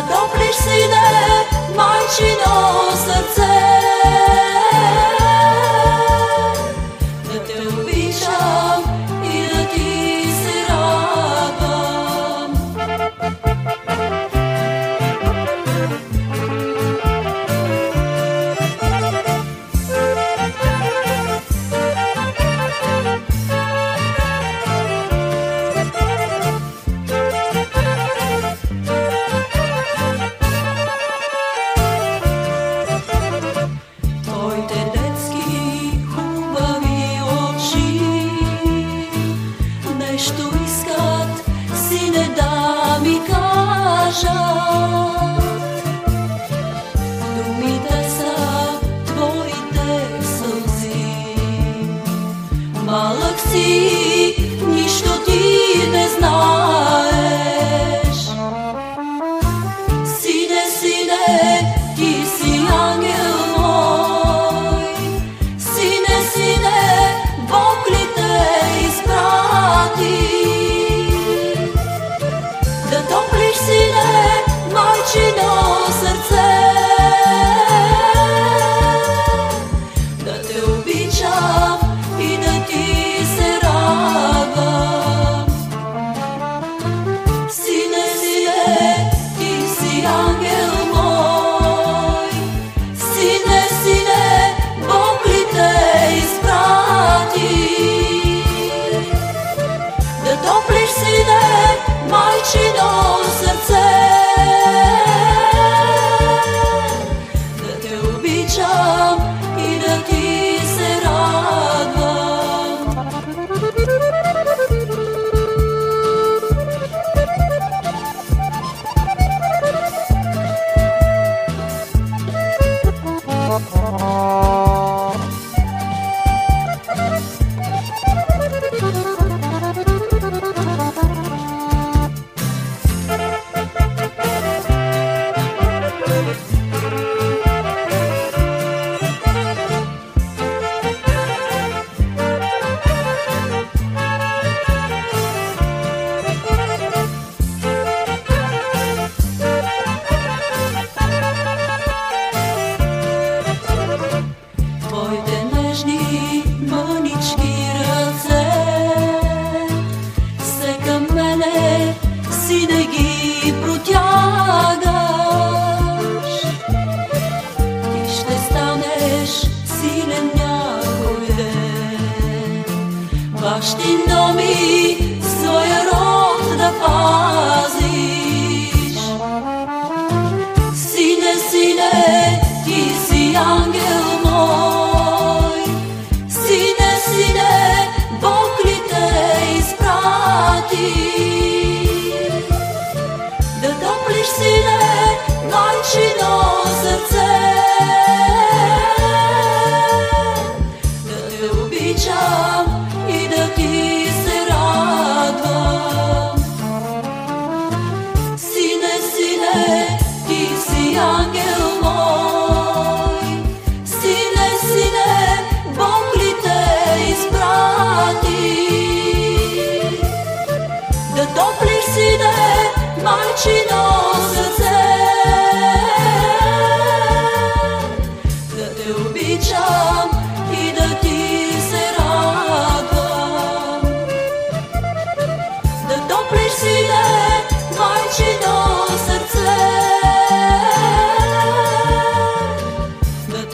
topliš, sine, majčino srce, da te običam i da ti se radam. Nešto iskat, sine, da mi kažat, dumite sa tvojite slzi. Malak si, ništo ti ne znaješ. Sine, sine, ti si angel moj. Sine, sine, Bog li te isprati? Da topliš, sine, majčino srce, da te običam i da ti se radam. Sine, sine, ti si angel moj. Sine, sine, Bog li te isprati? Da topliš, sine, majčino srce, da te običam i da ti se radam. Tvojte nežni monički rъце, все към мене, сине, ги протягаш. Ти ще станеш силен някой ден, бащин дом и своя род да пазиш. Сине, сине, ти си ангел мой. Сине, сине, Бог ли те изпрати? Да топлиш, сине, майчино сърце, да те обичам и да ти се радвам. Сине, сине, ти си ангел мой. Сине, сине, Бог ли те изпрати? Да топлиш, сине, майчино